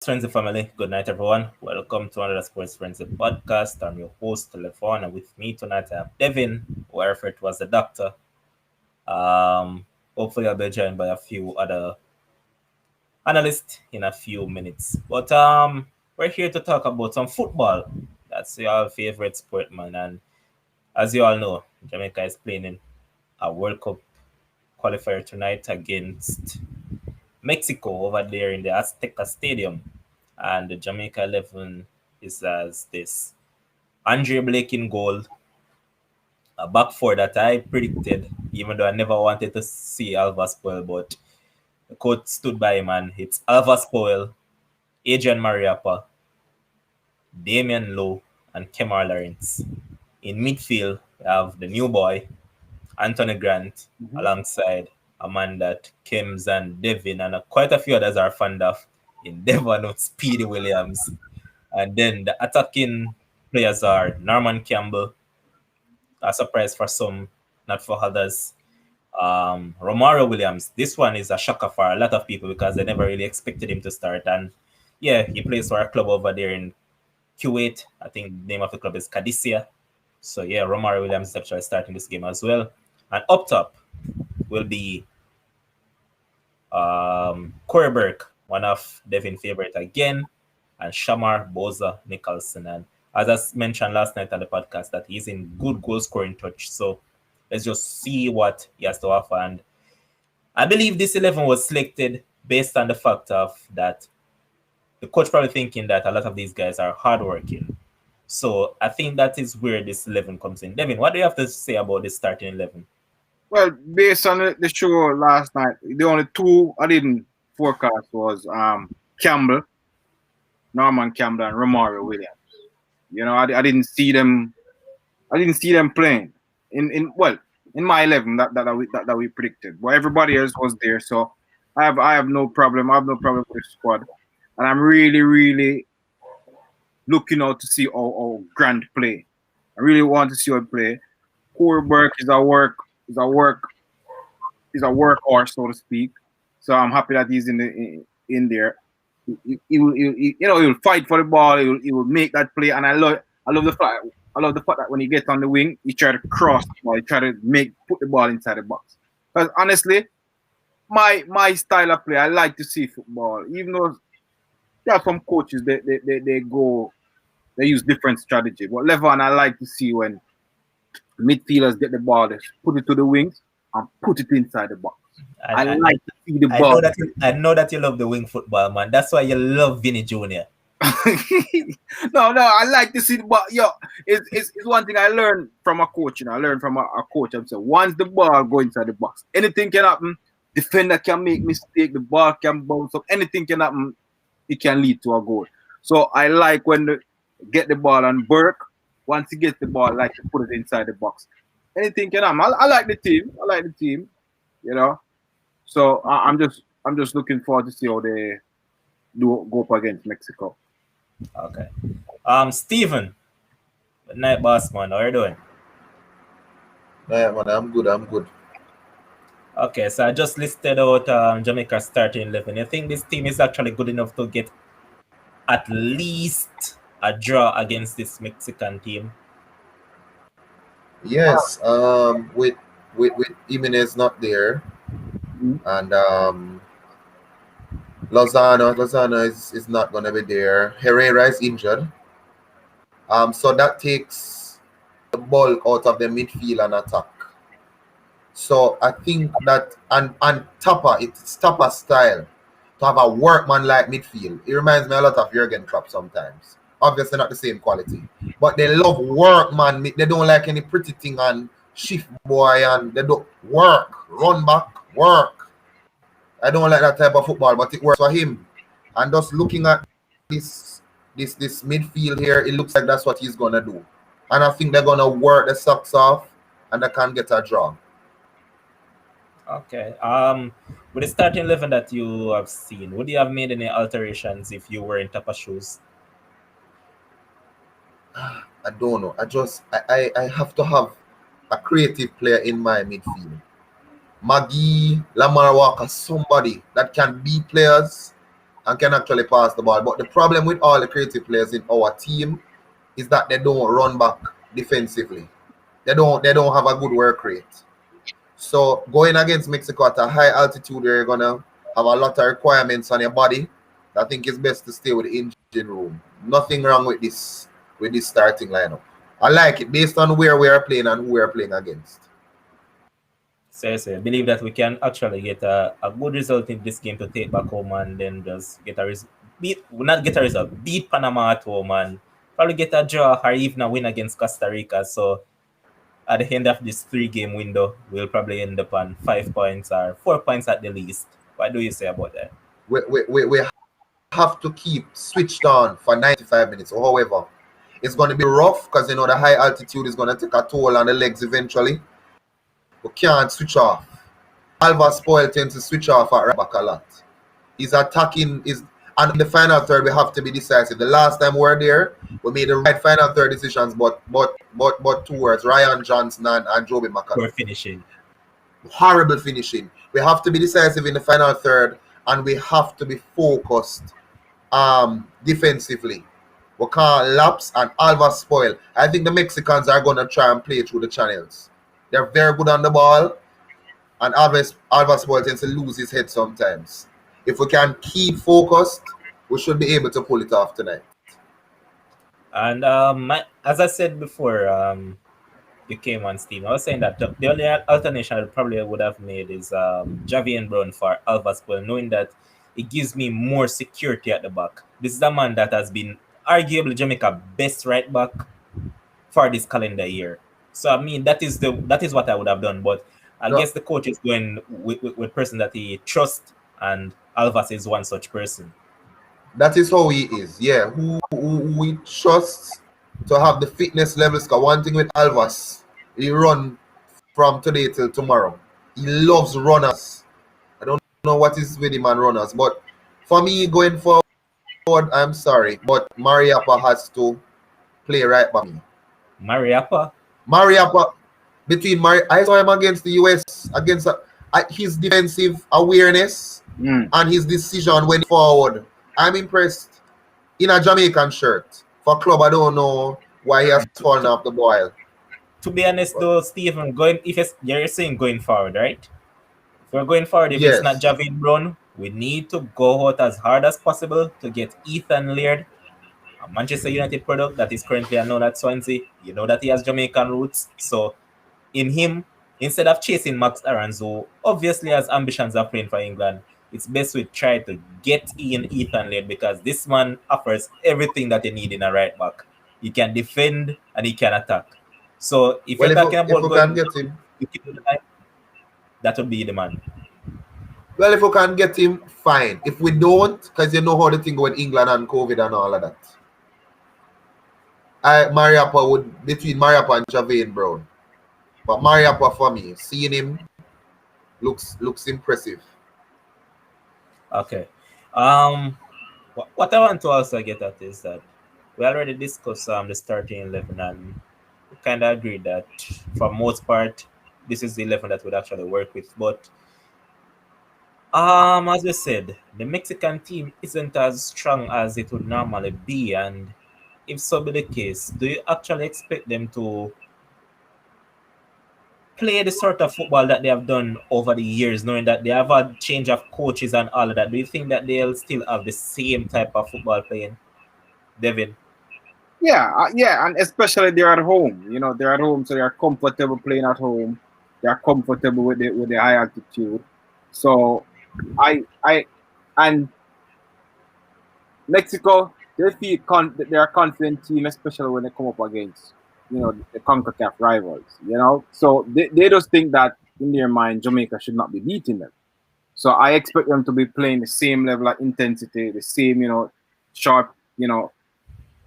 Friends and family, good night everyone. Welcome to another Sports Frenzy podcast. I'm your host, Telefon, and with me tonight I have Devin, who I referred to as the doctor. Um, Hopefully I'll be joined by a few other analysts in a few minutes. But we're here to talk about some football. That's your favorite sport, man. And as you all know, Jamaica is playing in a World Cup qualifier tonight against Mexico over there in the Azteca Stadium. And the Jamaica 11 is as this: Andre Blake in goal, a back four that I predicted, even though I never wanted to see Alva spoil, but the coach stood by him, and it's Alva spoil, Adrian Mariappa, Damian Lowe, and Kemar Lawrence. In midfield, we have the new boy, Anthony Grant, alongside a man that Kems and Devin and quite a few others are fond of in Devon with Speedy Williams. And then the attacking players are Norman Campbell, a surprise for some, not for others. Romario Williams, this one is a shocker for a lot of people because they never really expected him to start. And yeah, he plays for a club over there in Kuwait. I think the name of the club is Qadisiyah. So yeah, Romario Williams is actually starting this game as well. And up top will be Corey Burke, one of Devin's favorite again, and Shamar Boza Nicholson. And as I mentioned last night on the podcast, that he's in good goal scoring touch. So let's just see what he has to offer. And I believe this 11 was selected based on the fact of that the coach probably thinking that a lot of these guys are hardworking. So I think that is where this 11 comes in. Devin, what do you have to say about this starting 11? Well, based on the show last night, the only two I didn't forecast was Campbell, Norman Campbell, and Romario Williams. You know, I didn't see them. I didn't see them playing in my 11 that we predicted. But everybody else was there, so I have no problem. I have no problem with the squad, and I'm really looking out to see how Grant play. I really want to see how he play. Corey Burke is a workhorse, so to speak. So I'm happy that he's in there. He'll fight for the ball. He will make that play, and I love the fact that when he gets on the wing, he try to cross the ball. He try to put the ball inside the box. Because honestly, my style of play, I like to see football. Even though there are some coaches they use different strategy. But Levon, I like to see when midfielders get the ball, they put it to the wings and put it inside the box. I like to see the ball. I know that you love the wing football, man. That's why you love Vinny Jr. No, I like to see the ball. Yo, it's one thing I learned from a coach. I learned from a coach. I'm saying once the ball go inside the box, anything can happen. Defender can make mistake. The ball can bounce up. Anything can happen. It can lead to a goal. So I like when they get the ball on Burke. Once he gets the ball, I like to put it inside the box. Anything can happen. I like the team. You know. So I'm just looking forward to see how they go up against Mexico. Okay. Steven. Good night, boss man. How are you doing? Yeah, man, I'm good. Okay, so I just listed out Jamaica's starting 11. You think this team is actually good enough to get at least a draw against this Mexican team? Yes, with Jimenez not there, and Lozano is not gonna be there. Herrera is injured. So that takes the ball out of the midfield and attack. So I think that and Tapa, it's Tapa style to have a workman-like midfield. It reminds me a lot of Jurgen Klopp sometimes. Obviously not the same quality, but they love workman. They don't like any pretty thing and shift boy, and they don't run back, work. I don't like that type of football, but it works for him. And just looking at this midfield here, it looks like that's what he's gonna do. And I think they're gonna work the socks off, and they can get a draw. Okay. With the starting 11 that you have seen, would you have made any alterations if you were in Tapa shoes? I don't know. I have to have a creative player in my midfield. Maggie, Lamar Walker, somebody that can beat players and can actually pass the ball. But the problem with all the creative players in our team is that they don't run back defensively. They don't have a good work rate. So going against Mexico at a high altitude, you're gonna have a lot of requirements on your body. I think it's best to stay with the engine room. Nothing wrong with this starting lineup. I like it based on where we are playing and who we are playing against. So I believe that we can actually get a good result in this game to take back home and then just get a result. Beat Panama at home and probably get a draw or even a win against Costa Rica. So at the end of this 3-game window, we'll probably end up on 5 points or 4 points at the least. What do you say about that? We have to keep switched on for 95 minutes. However, it's going to be rough because the high altitude is going to take a toll on the legs eventually. We can't switch off. Alva Spoil tends to switch off at right back a lot. He's attacking, and in the final third we have to be decisive. The last time we were there, we made the right final third decisions, but towards Ryan Johnson and Joby McCall. Poor finishing. Horrible finishing. We have to be decisive in the final third, and we have to be focused defensively. We can't lapse and Alva Spoil. I think the Mexicans are going to try and play through the channels. They're very good on the ball, and Alva Spoil tends to lose his head sometimes. If we can keep focused, we should be able to pull it off tonight. And as I said before, you came on Steam, I was saying that the only alternation I probably would have made is Javier Brown for Alva Spoil, knowing that it gives me more security at the back. This is a man that has been arguably Jamaica's best right back for this calendar year. So I mean that is what I would have done. But I guess the coach is going with person that he trusts, and Alvas is one such person. That is how he is. Yeah, who we trust to have the fitness levels. Because one thing with Alvas, he run from today till tomorrow. He loves runners. I don't know what is with him and runners, but for me going forward, I'm sorry, but Mariappa has to play right back. Mariappa, I saw him against the US against his defensive awareness and his decision when forward. I'm impressed. In a Jamaican shirt for club, I don't know why he has fallen off the boil. To be honest, though, Stephen, you're saying going forward, right? If we're going forward, if it's not Javier Brown, we need to go out as hard as possible to get Ethan Laird, a Manchester United product that is currently known at Swansea. You know that he has Jamaican roots. So in him, instead of chasing Max Aarons, who obviously has ambitions of playing for England, it's best we try to get Ethan Laird, because this man offers everything that you need in a right back. He can defend and he can attack. So if you're talking about going, get him, that would be the man. Well, if we can get him, fine. If we don't, because you know how the thing go in England and COVID and all of that. Mariappa would between Mariappa and Javier Brown. But Mariappa for me, seeing him looks impressive. Okay. What I want to also get at is that we already discussed the starting 11, and we kind of agreed that for most part this is the 11 that would actually work with. But as we said, the Mexican team isn't as strong as it would normally be, and if so be the case, do you actually expect them to play the sort of football that they have done over the years, knowing that they have a change of coaches and all of that? Do you think that they'll still have the same type of football playing, Devin? Yeah, and especially they're at home. You know, they're at home, so they're comfortable playing at home. They're comfortable with the high altitude. So, and Mexico, they're a confident team, especially when they come up against, you know, the Concacaf rivals. You know, so they just think that in their mind Jamaica should not be beating them. So I expect them to be playing the same level of intensity, the same, you know, short, you know,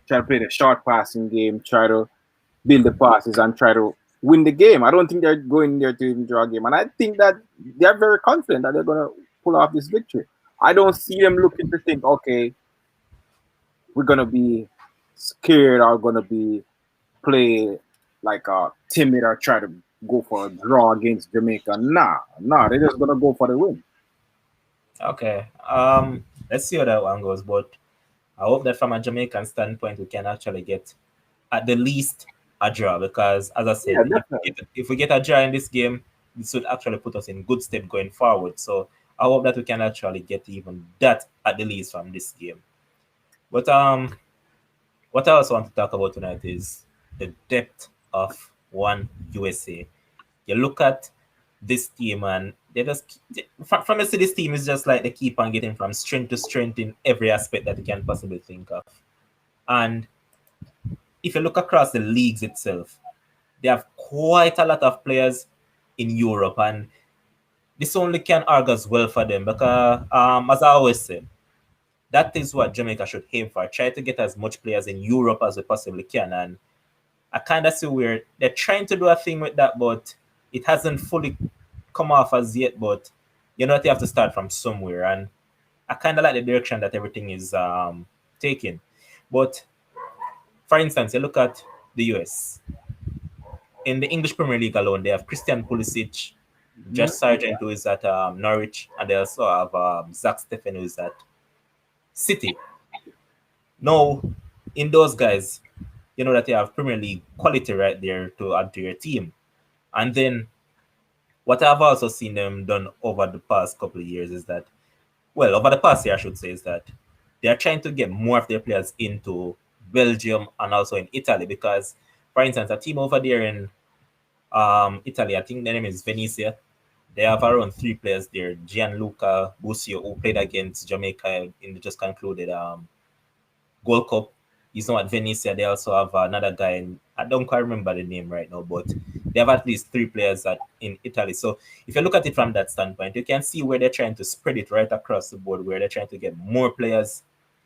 try to play the short passing game, try to build the passes and try to win the game. I don't think they're going there to even draw a game. And I think that they're very confident that they're going to pull off this victory. I don't see them looking to think, okay, we're going to be scared or going to be play like timid or try to go for a draw against Jamaica. Nah, they're just going to go for the win. Okay. let's see how that one goes. But I hope that from a Jamaican standpoint, we can actually get at the least a draw because, as I Yeah, said, definitely. if we get a draw in this game, this would actually put us in good stead going forward. So I hope that we can actually get even that at the least from this game. But what I also want to talk about tonight is the depth of one USA. You look at this team and they just from you see this team is just like they keep on getting from strength to strength in every aspect that you can possibly think of. And if you look across the leagues itself, they have quite a lot of players in Europe, and this only can augurs well for them because, as I always say, that is what Jamaica should aim for. Try to get as much players in Europe as we possibly can, and I kind of see where they're trying to do a thing with that, but it hasn't fully come off as yet. But you know that you have to start from somewhere, and I kind of like the direction that everything is taking. But for instance, you look at the US. In the English Premier League alone, they have Christian Pulisic, Josh Mhm. Sargent, who is at Norwich, and they also have Zach Steffen, who is at City. Now, in those guys, you know that you have Premier League quality right there to add to your team. And then what I've also seen them done over the past couple of years is that, well, over the past year, I should say, is that they are trying to get more of their players into Belgium and also in Italy because, for instance, a team over there in Italy, I think their name is Venezia. They have around three players there. Gianluca Busio, who played against Jamaica in the just concluded Gold Cup. He's now at Venezia. They also have another guy, and I don't quite remember the name right now, but they have at least three players in Italy. So if you look at it from that standpoint, you can see where they're trying to spread it right across the board, where they're trying to get more players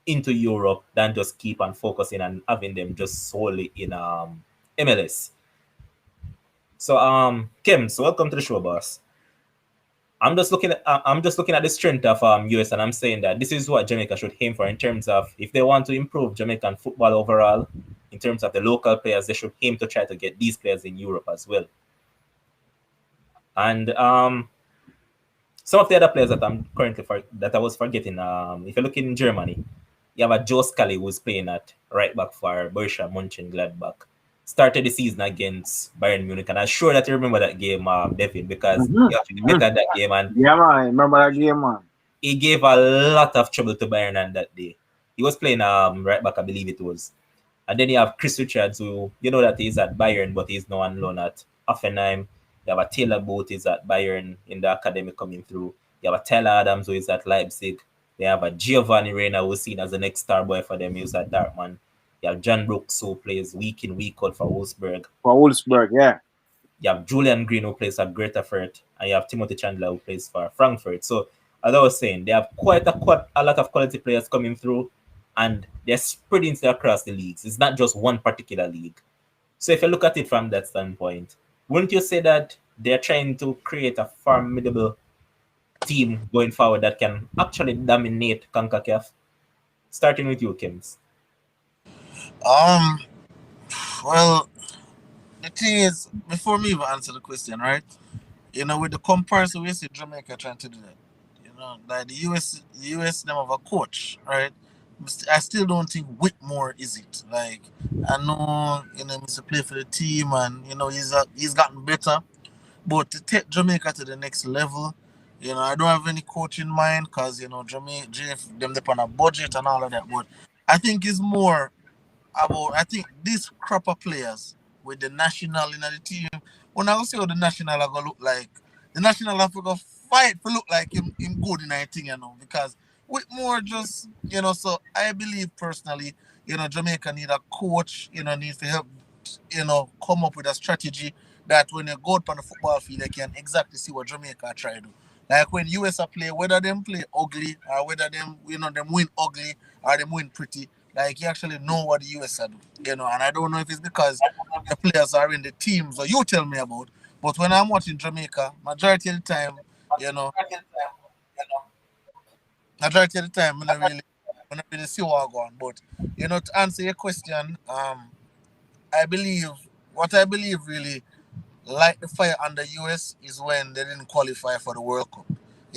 into Europe than just keep on focusing and having them just solely in MLS. So Kim, so welcome to the show, boss. I'm just looking at the strength of US, and I'm saying that this is what Jamaica should aim for in terms of if they want to improve Jamaican football overall. In terms of the local players, they should aim to try to get these players in Europe as well. And some of the other players that that I was forgetting. If you look in Germany, you have a Joe Scully who's playing at right back for Borussia Mönchengladbach. Started the season against Bayern Munich, and I'm sure that you remember that game, Devin, because Mhm. you actually bet Mhm. on that game, and Yeah, man. Remember that game, man? he gave a lot of trouble to Bayern on that day. He was playing right back, I believe it was. And then you have Chris Richards, who you know that he's at Bayern, but he's now on loan at Offenheim. You have a Taylor Booth is at Bayern in the academy coming through. You have a Tyler Adams who is at Leipzig. They have a Giovanni Reina who's seen as the next star boy for them. He's at Dortmund. You have John Brooks who plays week in, week out for Wolfsburg. For Wolfsburg, yeah. You have Julian Green who plays for Greater Fürth, and you have Timothy Chandler who plays for Frankfurt. So, as I was saying, they have quite a lot of quality players coming through, and they're spreading across the leagues. It's not just one particular league. So, if you look at it from that standpoint, wouldn't you say that they're trying to create a formidable team going forward that can actually dominate Concacaf? Starting with you, Kims. Um, well, the thing is, before me even answer the question, right? With the comparison we see Jamaica trying to do that. Like the US them have a coach, right? I still don't think Whitmore is it. Like I know, he's a play for the team, and he's gotten better. But to take Jamaica to the next level, I don't have any coach in mind because Jamaica them depend on a budget and all of that. But I think it's more I think this crop of players with the national in the team, when I go see how the national are gonna look like, the national have to go fight to look like him good in I think, because with more just so I believe personally, Jamaica need a coach, need to help, come up with a strategy that when they go out on the football field they can exactly see what Jamaica try to do. Like when US are play, whether them play ugly or whether them win ugly or them win pretty, like you actually know what the US are doing, and I don't know if it's because the players are in the teams or you tell me about. But when I'm watching Jamaica, you know, majority of the time, when I really see what going on. But to answer your question, I believe what I believe really light the fire under US is when they didn't qualify for the World Cup.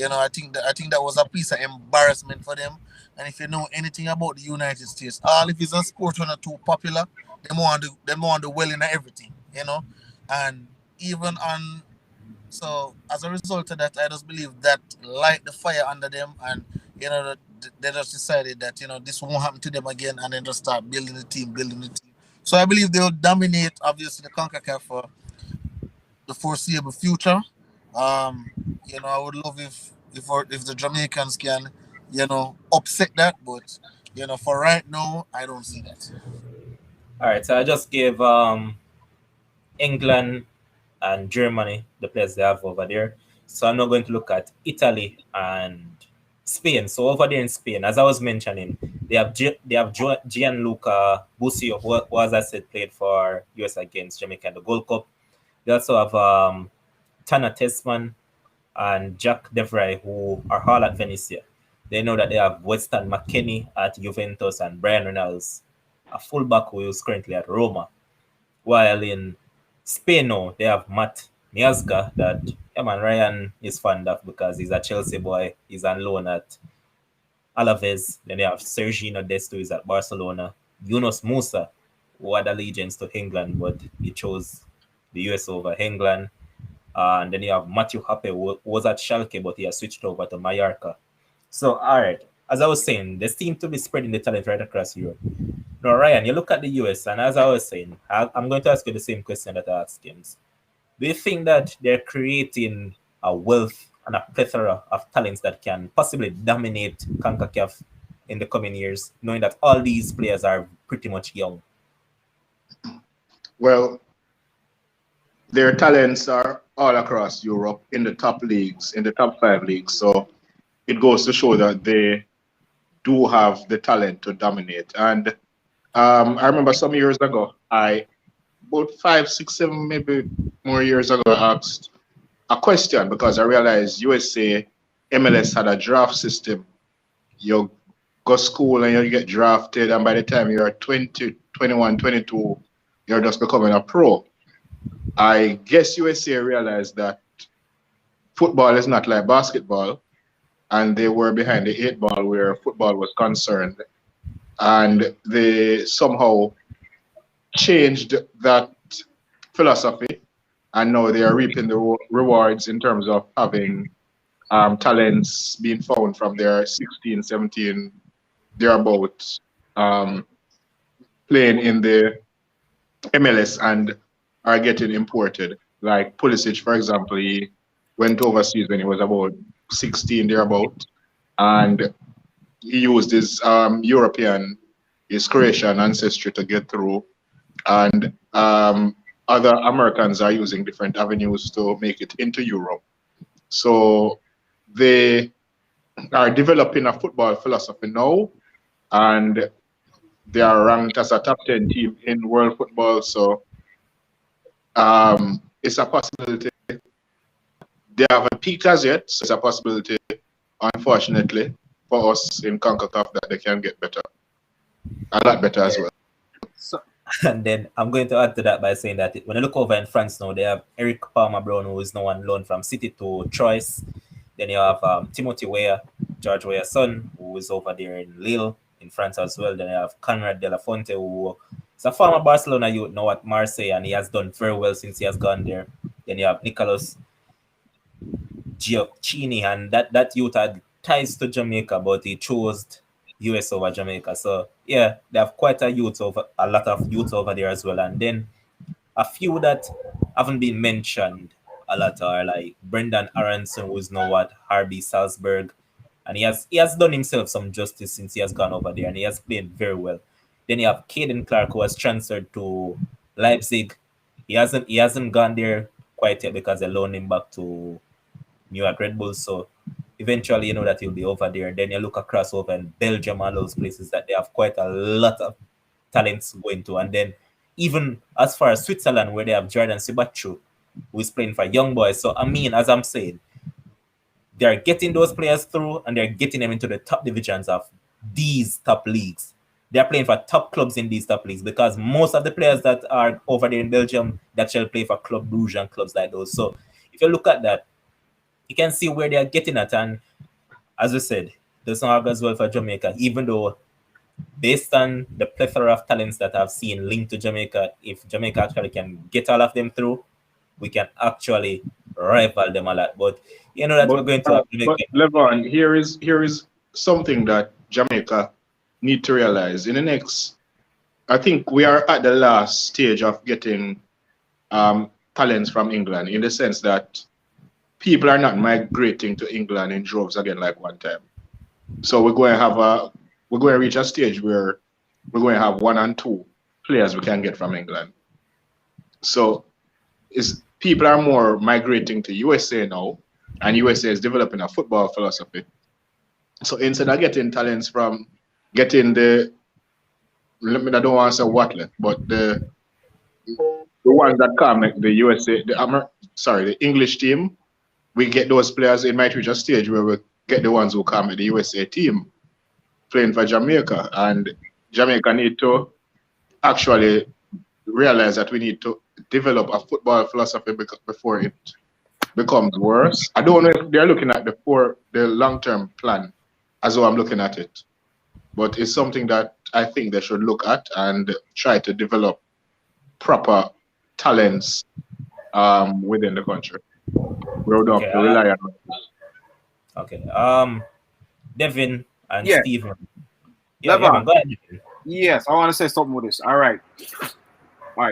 I think that was a piece of embarrassment for them. And if you know anything about the United States, all if it's a sport when too popular, they want to well in everything, and even on so as a result of that, I just believe that light the fire under them, and they just decided that this won't happen to them again, and then just start building the team. So I believe they'll dominate, obviously, the Concacaf for the foreseeable future. I would love if the Jamaicans can, upset that, but for right now, I don't see that. All right, so I just gave England and Germany the players they have over there. So I'm not going to look at Italy and Spain. So over there in Spain, as I was mentioning, they have Gianluca Busio, who as I said played for US against Jamaica in the Gold Cup. They also have Tana Tesman and Jack DeVry, who are all at Venezia. They know that they have Weston McKennie at Juventus and Brian Reynolds, a fullback who is currently at Roma. While in Spain now, they have Matt Miazga that Ryan is fond of because he's a Chelsea boy. He's on loan at Alaves. Then they have Sergino Desto, who's at Barcelona. Yunus Musa, who had allegiance to England, but he chose the US over England. And then you have Matthew Happe, who was at Schalke, but he has switched over to Mallorca. So, all right. As I was saying, they seem to be spreading the talent right across Europe. Now, Ryan, you look at the US, and as I was saying, I'm going to ask you the same question that I asked James. Do you think that they're creating a wealth and a plethora of talents that can possibly dominate CONCACAF in the coming years, knowing that all these players are pretty much young? Well, their talents are all across Europe in the top leagues, in the top 5 leagues. So it goes to show that they do have the talent to dominate. And I remember some years ago, about 5, 6, 7, maybe more years ago, I asked a question because I realized USA MLS had a draft system. You go school and you get drafted, and by the time you're 20, 21, 22, you're just becoming a pro. I guess USA realized that football is not like basketball, and they were behind the 8 ball where football was concerned. And they somehow changed that philosophy, and now they are reaping the rewards in terms of having talents being found from their 16, 17, thereabouts, playing in the MLS and are getting imported. Like Pulisic, for example, he went overseas when he was about 16, thereabout, and he used his his Croatian ancestry to get through. And other Americans are using different avenues to make it into Europe. So they are developing a football philosophy now, and they are ranked as a top 10 team in world football. So it's a possibility. They haven't peaked as yet, so it's a possibility, unfortunately, for us in CONCACAF that they can get better. A lot better as well. So, And then I'm going to add to that by saying that when you look over in France now, they have Eric Palmer Brown, who is now on loan from City to Troyes. Then you have Timothy Weah, George Weah's son, who is over there in Lille in France as well. Then you have Conrad De La Fonte, who is a former Barcelona youth now at Marseille, and he has done very well since he has gone there. Then you have Nicolas Giocchini, and that youth had ties to Jamaica, but he chose US over Jamaica. So yeah, they have quite a lot of youth over there as well. And then a few that haven't been mentioned a lot are like Brendan Aronson, who is now at RB Salzburg, and he has done himself some justice since he has gone over there, and he has played very well. Then you have Caden Clark, who has transferred to Leipzig. He hasn't gone there quite yet because they loaned him back to New York Red Bulls. So eventually, you know that he'll be over there. Then you look across over in Belgium and those places that they have quite a lot of talents going to. And then even as far as Switzerland, where they have Jordan Sibachu, who is playing for Young Boys. So I mean, as I'm saying, they're getting those players through, and they're getting them into the top divisions of these top leagues. They're playing for top clubs in these top leagues, because most of the players that are over there in Belgium that shall play for Club Brugge and clubs like those. So if you look at that, you can see where they are getting at. And as we said, does not work as well for Jamaica, even though based on the plethora of talents that I've seen linked to Jamaica, if Jamaica actually can get all of them through, we can actually rival them a lot. But you know that we're going to have But Jamaica. Levon, here is something that Jamaica need to realize. In the next, I think we are at the last stage of getting talents from England, in the sense that people are not migrating to England in droves again like one time. So we're going to reach a stage where we're going to have one and two players we can get from England. So people are more migrating to USA now, and USA is developing a football philosophy. So instead of getting talents from getting I don't want to say what left, but the ones that come make the USA, the English team, we get those players. It might reach a stage where we get the ones who come at the USA team playing for Jamaica, and Jamaica need to actually realize that we need to develop a football philosophy before it becomes worse. I don't know if they're looking at the long-term plan as though I'm looking at it, but it's something that I think they should look at and try to develop proper talents within the country. We don't have to rely on it. Okay. Devin and Yeah. Stephen. Levon. Go ahead. Yes, I want to say something with this. All right.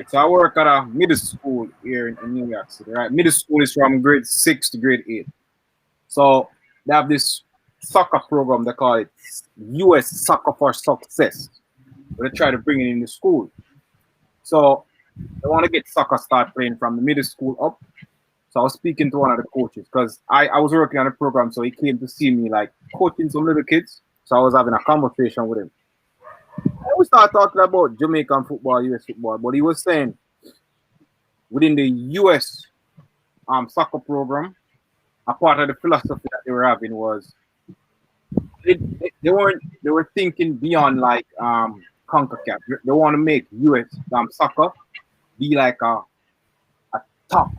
So I work at a middle school here in New York City. Right, middle school is from grade 6 to grade 8. So they have this soccer program. They call it US Soccer for Success. They try to bring it in the school. So they want to get soccer start playing from the middle school up. So I was speaking to one of the coaches because I was working on a program. So he came to see me like coaching some little kids. So I was having a conversation with him. We started talking about Jamaican football, US football, but he was saying within the US soccer program, a part of the philosophy that they were having was they were thinking beyond like Concacaf. They want to make US soccer be like a top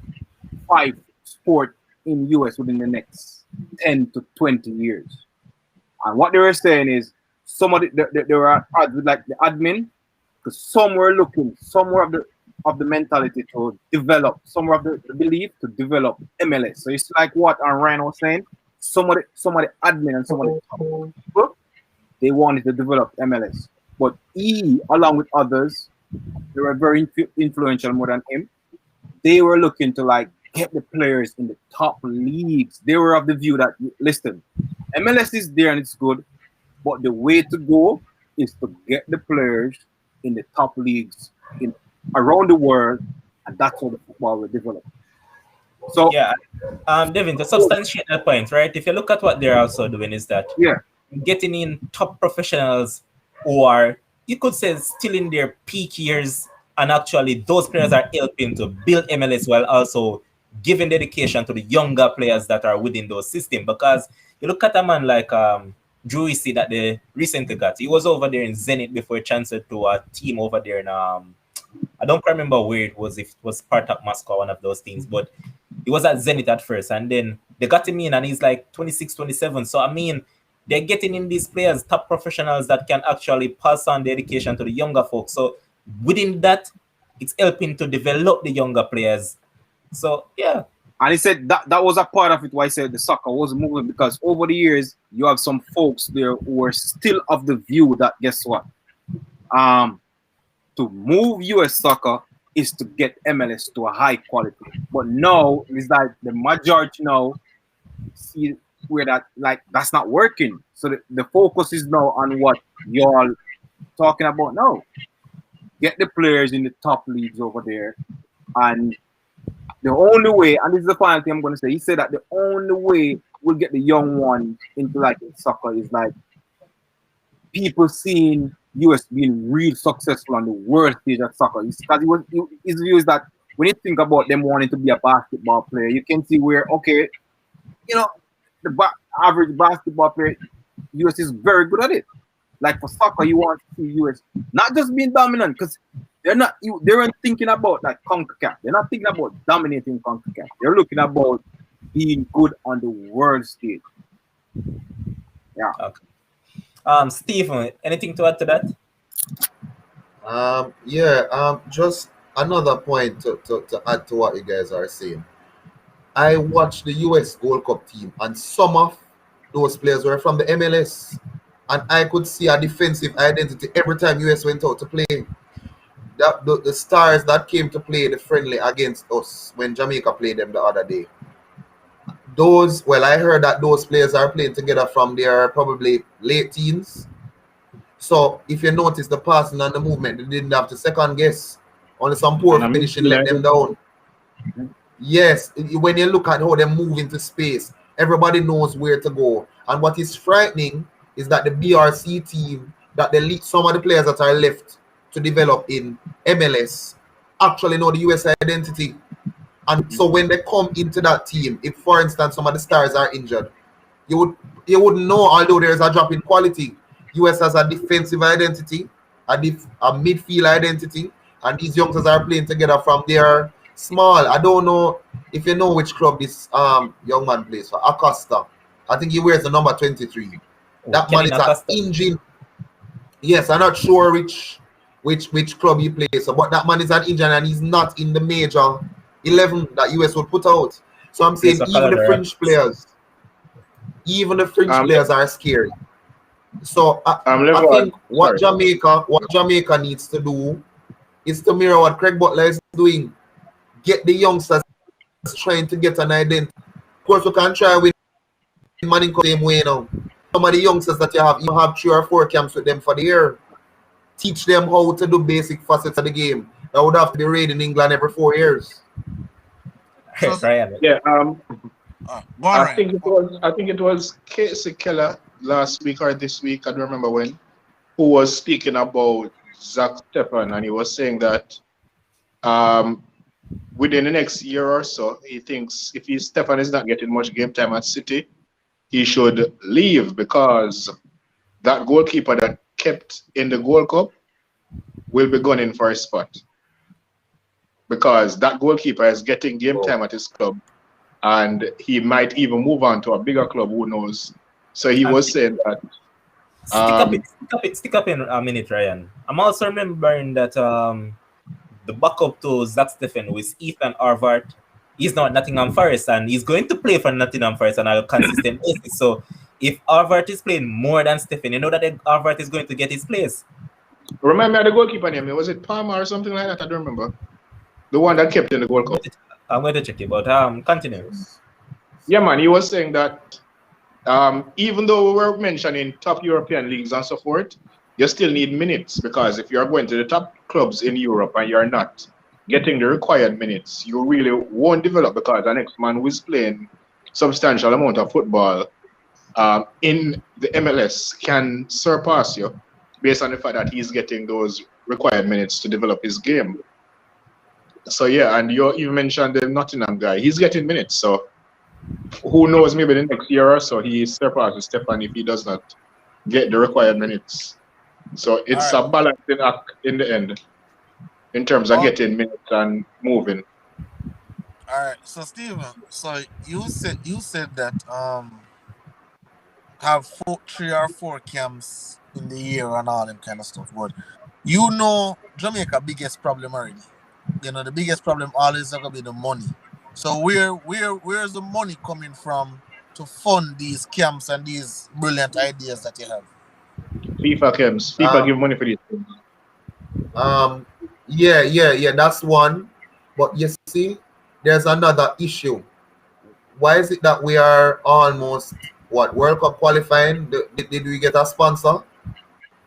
5 sport in US within the next 10 to 20 years. And what they were saying is some of they were at odds with like the admin, because some were looking, some were of the mentality to develop, some were of the belief to develop MLS. So it's like what Ryan was saying, some of the admin and some of the top people, they wanted to develop MLS. But he, along with others, they were very influential more than him. They were looking to like get the players in the top leagues. They were of the view that, listen, MLS is there and it's good, but the way to go is to get the players in the top leagues around the world, and that's how the football will develop. So yeah, Devin, to substantiate that point, right? If you look at what they're also doing, is that getting in top professionals who are, you could say, still in their peak years, and actually those players are helping to build MLS while also giving dedication to the younger players that are within those systems. Because you look at a man like Drew that they recently got. He was over there in Zenit before he transferred to a team over there in I don't remember where it was, if it was Spartak Moscow, one of those things, but he was at Zenit at first, and then they got him in and he's like 26, 27. So I mean, they're getting in these players, top professionals that can actually pass on the education to the younger folks. So within that, it's helping to develop the younger players. So yeah. And he said that was a part of it why he said the soccer was moving, because over the years you have some folks there who are still of the view that, guess what? To move US soccer is to get MLS to a high quality. But now it's like the majority now see where that's not working. So the focus is now on what y'all talking about now. Get the players in the top leagues over there, and the only way, and this is the final thing I'm going to say, he said that the only way we'll get the young ones into like soccer is like people seeing US being real successful on the world stage of soccer. Because his view is that when you think about them wanting to be a basketball player, you can see where, okay, you know, the average basketball player, US is very good at it. Like for soccer, you want to see US not just being dominant, because they weren't thinking about like Concacaf. They're not thinking about dominating Concacaf. They're looking about being good on the world stage. Yeah. Okay. Stephen, anything to add to that? Just another point to add to what you guys are saying. I watched the US Gold Cup team, and some of those players were from the MLS, and I could see a defensive identity every time US went out to play. The stars that came to play the friendly against us when Jamaica played them the other day. I heard that those players are playing together from their probably late teens. So if you notice the passing and the movement, they didn't have to second guess. Only some poor And I mean, finishing let them down. Yes, when you look at how they move into space, everybody knows where to go. And what is frightening is that the BRC team, that some of the players that are left to develop in MLS actually know the US identity. And so when they come into that team, if for instance some of the stars are injured, you wouldn't know, although there's a drop in quality. US has a defensive identity, a midfield identity, and these youngsters are playing together from their small. I don't know if you know which club this young man plays for, Acosta. I think he wears the number 23. That man Kenny is an Acosta. engine. Yes, I'm not sure which club he plays for, but that man is an engine and he's not in the major 11 that US would put out. So I'm saying Plays for Colorado even the French players are scary. So I Level, think what sorry. Jamaica needs to do is to mirror what Craig Butler is doing. Get the youngsters trying to get an identity. Of course, we can try with Manning the same way now. Some of the youngsters that you have 3 or 4 camps with them for the year. Teach them how to do basic facets of the game. That would have to be raid in England every 4 years. So, Ryan. Yeah, go on, Ryan. I think it was Casey Keller last week or this week, I don't remember when, who was speaking about Zach Steffen, and he was saying that within the next year or so, he thinks if Steffen is not getting much game time at City, he should leave, because that goalkeeper that kept in the Gold Cup will be gunning for his spot. Because that goalkeeper is getting game time at his club, and he might even move on to a bigger club, who knows. So he was saying that stick up in a minute, Ryan. I'm also remembering that the backup to Zach Steffen with Ethan Arvart, he's not Nottingham Forest, and he's going to play for Nottingham Forest on a consistent basis. So if Arvart is playing more than Steffen, you know that Arvart is going to get his place. Remind me of the goalkeeper name. Was it Palmer or something like that? I don't remember. The one that kept in the Gold Cup. I'm going to check it, but continue. Yeah, man. He was saying that even though we were mentioning top European leagues and so forth, you still need minutes, because if you're going to the top clubs in Europe and you're not getting the required minutes, you really won't develop, because the next man who is playing substantial amount of football in the MLS can surpass you based on the fact that he's getting those required minutes to develop his game. So yeah, and you mentioned the Nottingham guy. He's getting minutes, so who knows, maybe the next year or so he surpasses Steffen if he does not get the required minutes. So it's a balancing act in the end, in terms of getting minutes and moving. All right, so Steven, so you said that have 3 or 4 camps in the year and all them kind of stuff, but you know Jamaica biggest problem already. You know the biggest problem always gonna be the money. So where's the money coming from to fund these camps and these brilliant ideas that you have? FIFA camps. FIFA give money for these things. Yeah, that's one. But you see, there's another issue. Why is it that we are almost World Cup qualifying? Did we get a sponsor?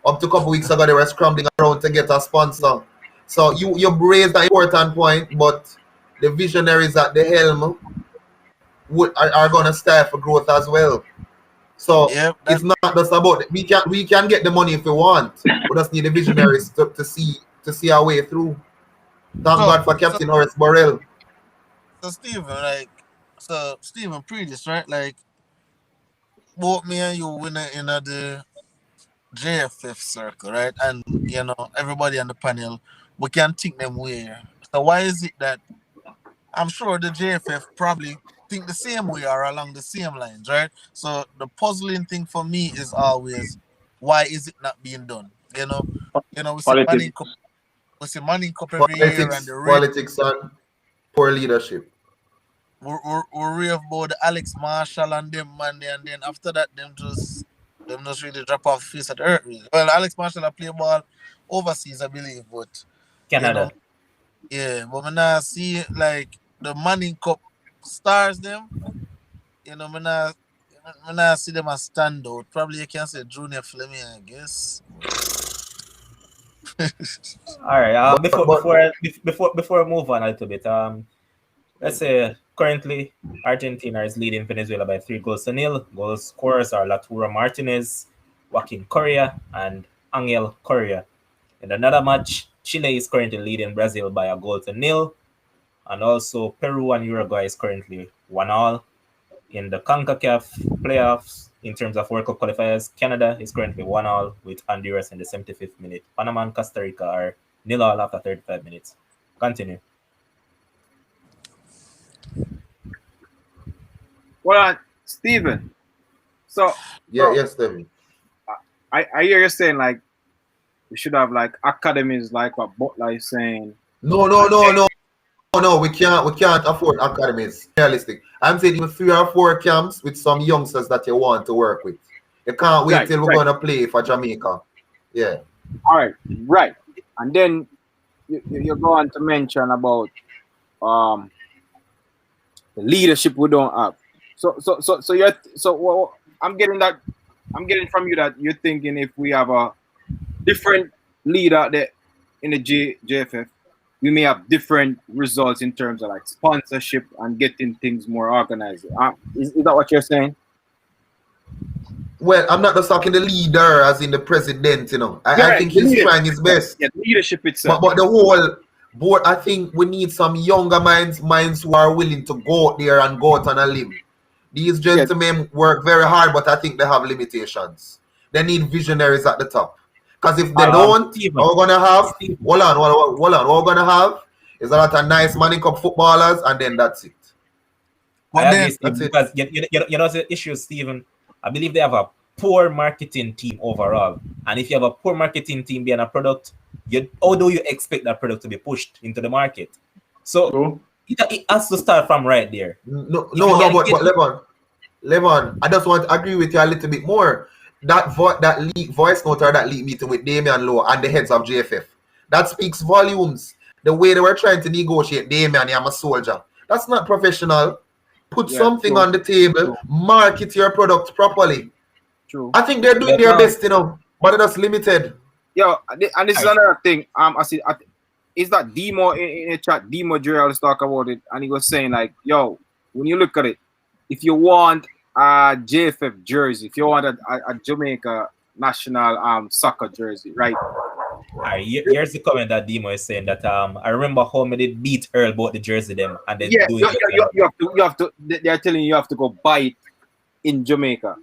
Up to a couple weeks ago, they were scrambling around to get a sponsor. So you raised an important point, but the visionaries at the helm are going to strive for growth as well. So it's not just about it. We can get the money if we want. We just need the visionaries to see our way through. Thank God for Captain Horace Burrell. So Stephen previous, right? Like both me and you in the JFF circle, right? And you know, everybody on the panel, we can think them way. So why is it that I'm sure the JFF probably think the same way or along the same lines, right? So the puzzling thing for me is always why is it not being done? We see Politics. Manning Cup every year and the Politics and poor leadership. we rave about the Alex Marshall and them man there, and then after that them just really drop off face at the earth. Really. Well, Alex Marshall play ball overseas, I believe, but Canada. but when I see like the Manning Cup stars them, when I see them as stand out. Probably you can say Junior Fleming, I guess. All right. But- Before I move on a little bit, let's say currently Argentina is leading Venezuela by 3-0. Goal scorers are Latura Martinez, Joaquin Correa, and Angel Correa. In another match, Chile is currently leading Brazil by 1-0, and also Peru and Uruguay is currently 1-1. In the Concacaf playoffs, in terms of World Cup qualifiers, Canada is currently 1-1 with Honduras in the 75th minute. Panama and Costa Rica are 0-0 after 35 minutes. Continue. Well, Stephen. So Yes, Devin. I hear you saying like we should have like academies like what Butler is saying. No, we can't afford academies. Realistic. I'm saying even 3 or 4 camps with some youngsters that you want to work with. You can't wait till we're gonna play for Jamaica. Yeah. All right. And then you go on to mention about the leadership we don't have. So I'm getting from you that you're thinking if we have a different leader there in the JFF, we may have different results in terms of like sponsorship and getting things more organized. Is that what you're saying? Well, I'm not just talking the leader as in the president, I think he's trying his best. Yeah, leadership itself. But the whole board, I think we need some younger minds who are willing to go out there and go out on a limb. These gentlemen work very hard, but I think they have limitations. They need visionaries at the top. Because if they don't, what we're gonna have, hold on, what we're gonna have is a lot of nice Manning Cup footballers, and then that's it. I agree, Stephen, because you know the issue, Stephen. I believe they have a poor marketing team overall, and if you have a poor marketing team being a product, how do you expect that product to be pushed into the market? So it has to start from right there. But Levon, I just want to agree with you a little bit more. That voice note or that leak meeting with Damian Lowe and the heads of JFF, that speaks volumes. The way they were trying to negotiate, Damian, I'm a soldier. That's not professional. Put something on the table, market your product properly. True. I think they're doing their best, but that's limited. Yeah, and this is another thing. I see. Is that Demo in the chat? Demo Gerald talk about it, and he was saying like, "Yo, when you look at it, if you want a JFF jersey, if you want a Jamaica national soccer jersey, right?" Here's the comment that Demo is saying that I remember how many did beat Earl about the jersey them and then you have to. They're telling you have to go buy it in Jamaica.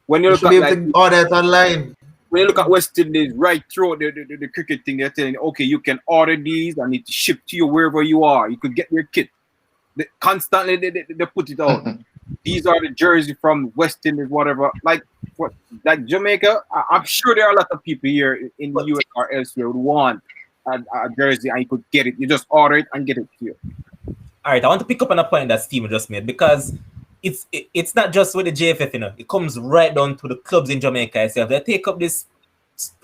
When you look at order it online. When you look at West Indies, right through the cricket thing, they're telling you, okay, you can order these and it's shipped to you wherever you are. You could get your kit. Constantly, they put it out. These are the jerseys from West Indies, whatever. Like Jamaica, I'm sure there are a lot of people here in the US or elsewhere who want a jersey and you could get it. You just order it and get it to you. All right, I want to pick up on a point that Steven just made because it's not just with the JFF, it comes right down to the clubs in Jamaica itself. They take up this.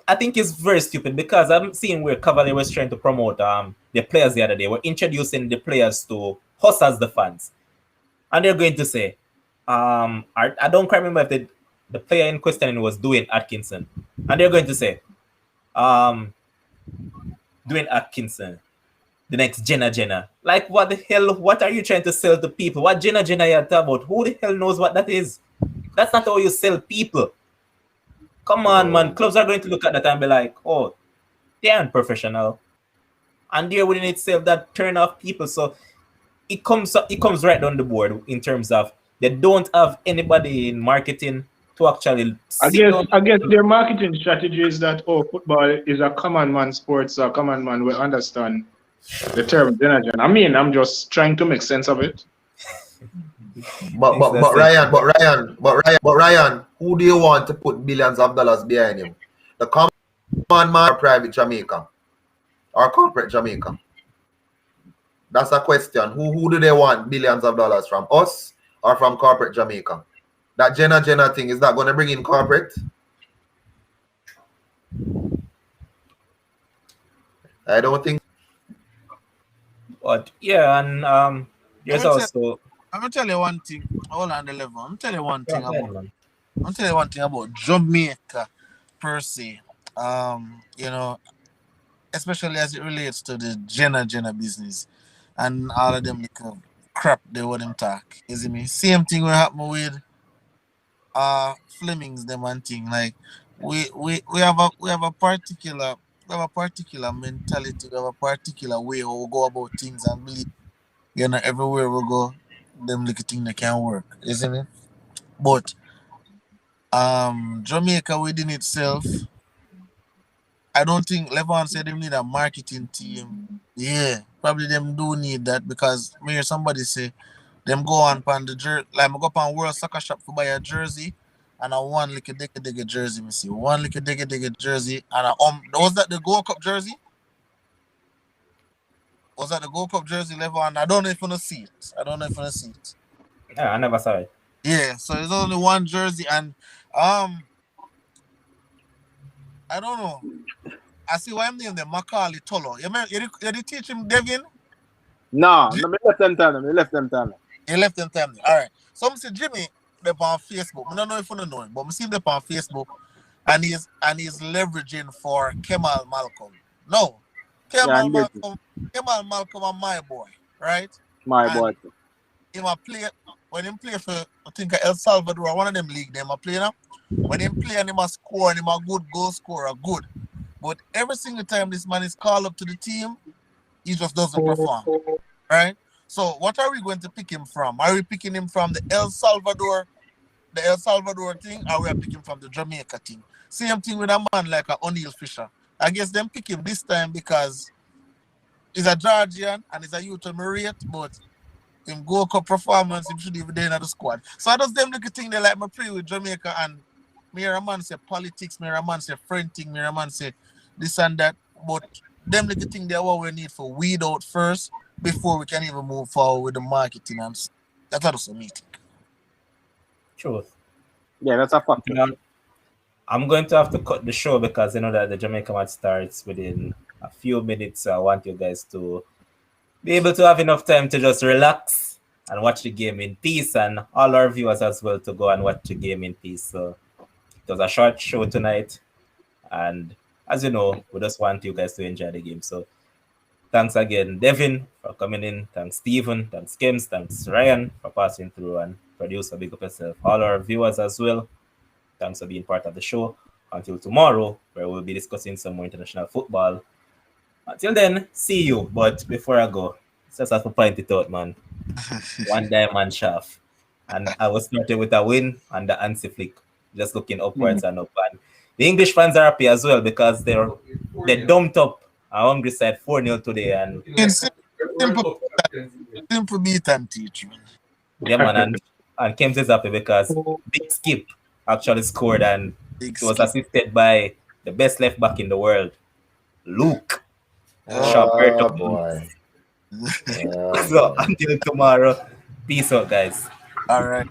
I think it's very stupid because I'm seeing where Cavalier was trying to promote the players the other day. We're introducing the players to us as the fans, and they're going to say, I don't quite remember if the player in question was Dwayne Atkinson, and they're going to say, Dwayne Atkinson, the next Jenna. Like, what the hell? What are you trying to sell to people? What Jenna you talking about? Who the hell knows what that is? That's not how you sell people. Come on, man. Clubs are going to look at that and be like, oh, they aren't professional. And they're willing itself that turn off people. So it comes right down the board in terms of they don't have anybody in marketing to actually I guess their marketing strategy is that football is a common man sport, so a common man will understand the term Jenna. I mean, I'm just trying to make sense of it. But Ryan, who do you want to put billions of dollars behind him? The common man or private Jamaica? Or corporate Jamaica? That's a question. Who do they want billions of dollars from? Us or from corporate Jamaica? That Jenna thing, is that going to bring in corporate? I don't think. But yeah, and there's also. I'm gonna tell you one thing. Hold on the level. I'm gonna tell you one thing Yeah, about. I'm gonna tell you one thing about Jamaica per se. You know, especially as it relates to the Jenna business and all of them little crap they want them talk. You see me? Same thing will happen with Flemings them and thing. Like we have a particular mentality, we have a particular way how we go about things and believe, you know, everywhere we go, them little thing that can work, isn't it? But Jamaica within itself, I don't think Levon said they need a marketing team. Yeah, probably them do need that because me hear somebody say them go on the jersey, like I go on World Soccer Shop to buy a jersey and I one like a digga jersey, me see one like a digga jersey and was that the Gold Cup jersey? Was that the Gold Cup jersey, Levon? I don't know if you see it. Yeah, I never saw it. Yeah, so there's only one jersey and I don't know. I see why I'm named the Macaulay Tolo. You teach him Devin? No, me left them time. You left them time. All right. So I see Jimmy they're on Facebook. I don't know if you know him, but I see him they're on Facebook and he's leveraging for Kemal Malcolm. No. Kemal Malcolm and my boy, right? My and boy. When he play for I think El Salvador, one of them league them a play now. When he play and him a score and him a good goal scorer, good. But every single time this man is called up to the team, he just doesn't perform. Right? So what are we going to pick him from? Are we picking him from the El Salvador thing, or we are picking from the Jamaica thing? Same thing with a man like a O'Neal Fisher. I guess them pick him this time because he's a Georgian and he's a youth of Marriott, but in Gold Cup performance, he should even be in the squad. So I just them look at thing they like me play with Jamaica and me a man say politics, me a man say friend thing, me a man say this and that. But them little thing they what we need for weed out first before we can even move forward with the marketing and that's also me think. Truth. Yeah, that's a fact. I'm going to have to cut the show because you know that the Jamaica match starts within a few minutes. So I want you guys to be able to have enough time to just relax and watch the game in peace, and all our viewers as well to go and watch the game in peace. So it was a short show tonight, and as you know, we just want you guys to enjoy the game. So thanks again, Devin, for coming in. Thanks, Stephen. Thanks, Kims. Thanks, Ryan, for passing through, and producer, big up yourself. All our viewers as well, thanks for being part of the show. Until tomorrow, where we'll be discussing some more international football. Until then, see you. But before I go, just have to point it out, man. One diamond shaft. And I was starting with a win and the anti flick, just looking upwards and up. And the English fans are happy as well because they dumped up a hungry side 4-0 today. And simple beat and teach, man. Yeah, man. And Kems is happy because Big Skip actually scored and it was assisted by the best left back in the world, Luke. Boy. So until tomorrow, peace out, guys. All right.